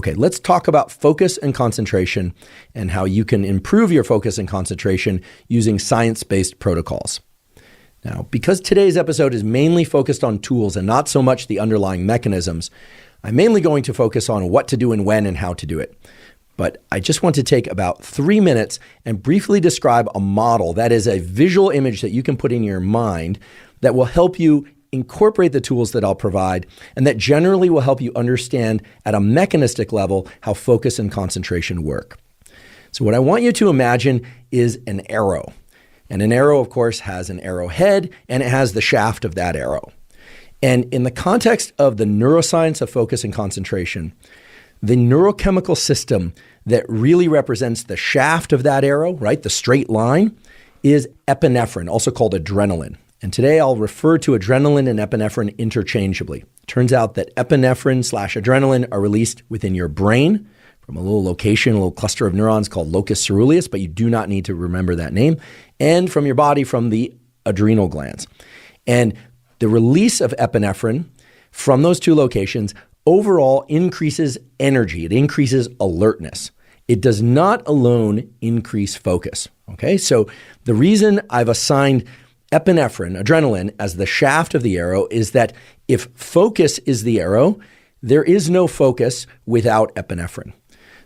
Okay, let's talk about focus and concentration and how you can improve your focus and concentration using science-based protocols. Now, because today's episode is mainly focused on tools and not so much the underlying mechanisms, I'm mainly going to focus on what to do and when and how to do it. But I just want to take about 3 minutes and briefly describe a model that is a visual image that you can put in your mind that will help you incorporate the tools that I'll provide, and that generally will help you understand at a mechanistic level how focus and concentration work. So what I want you to imagine is an arrow. And an arrow, of course, has an arrowhead, and it has the shaft of that arrow. And in the context of the neuroscience of focus and concentration, the neurochemical system that really represents the shaft of that arrow, right, the straight line, is epinephrine, also called adrenaline. And today I'll refer to adrenaline and epinephrine interchangeably. It turns out that epinephrine/adrenaline are released within your brain from a little location, a little cluster of neurons called locus ceruleus, but you do not need to remember that name, and from your body from the adrenal glands. And the release of epinephrine from those two locations overall increases energy. It increases alertness. It does not alone increase focus. Okay, so the reason I've assigned epinephrine, adrenaline, as the shaft of the arrow is that if focus is the arrow, there is no focus without epinephrine.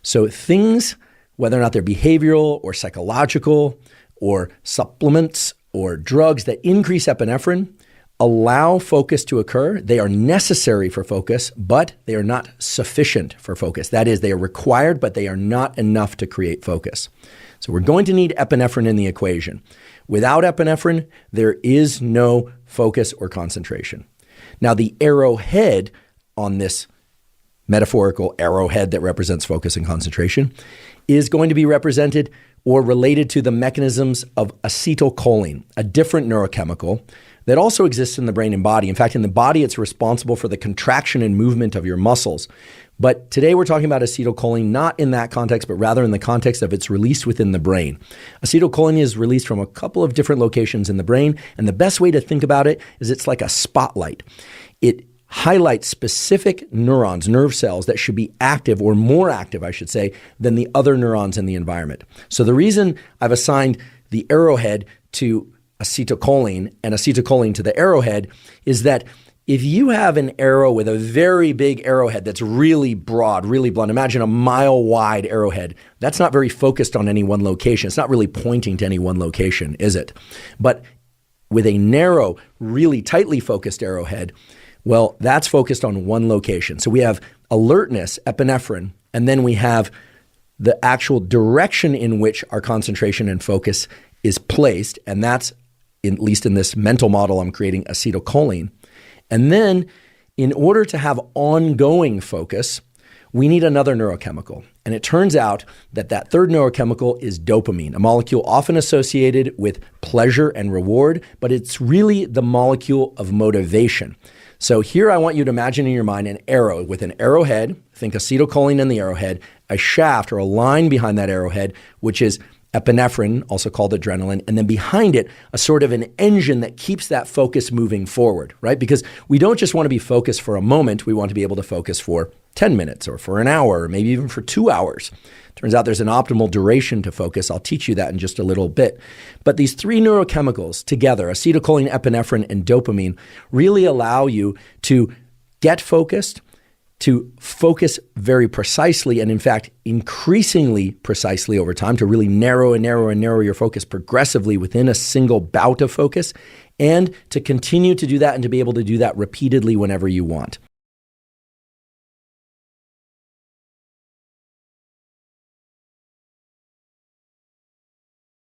So things, whether or not they're behavioral or psychological or supplements or drugs that increase epinephrine, allow focus to occur. They are necessary for focus, but they are not sufficient for focus. That is, they are required, but they are not enough to create focus. So we're going to need epinephrine in the equation. Without epinephrine, there is no focus or concentration. Now, the arrowhead on this metaphorical arrowhead that represents focus and concentration is going to be represented or related to the mechanisms of acetylcholine, a different neurochemical that also exists in the brain and body. In fact, in the body, it's responsible for the contraction and movement of your muscles. But today we're talking about acetylcholine not in that context, but rather in the context of its release within the brain. Acetylcholine is released from a couple of different locations in the brain, and the best way to think about it is it's like a spotlight. It highlights specific neurons, nerve cells that should be active, or more active, I should say, than the other neurons in the environment. So the reason I've assigned the arrowhead to acetylcholine and acetylcholine to the arrowhead is that if you have an arrow with a very big arrowhead that's really broad, really blunt, imagine a mile-wide arrowhead, that's not very focused on any one location. It's not really pointing to any one location, is it? But with a narrow, really tightly focused arrowhead, well, that's focused on one location. So we have alertness, epinephrine, and then we have the actual direction in which our concentration and focus is placed, and that's, at least in this mental model I'm creating, acetylcholine. And then in order to have ongoing focus, we need another neurochemical. And it turns out that that third neurochemical is dopamine, a molecule often associated with pleasure and reward, but it's really the molecule of motivation. So here I want you to imagine in your mind an arrow with an arrowhead, think acetylcholine in the arrowhead, a shaft or a line behind that arrowhead, which is epinephrine, also called adrenaline, and then behind it, a sort of an engine that keeps that focus moving forward, right? Because we don't just want to be focused for a moment, we want to be able to focus for 10 minutes or for an hour, or maybe even for 2 hours. Turns out there's an optimal duration to focus. I'll teach you that in just a little bit. But these three neurochemicals together, acetylcholine, epinephrine, and dopamine, really allow you to get focused, to focus very precisely, and in fact, increasingly precisely over time, to really narrow and narrow and narrow your focus progressively within a single bout of focus, and to continue to do that and to be able to do that repeatedly whenever you want.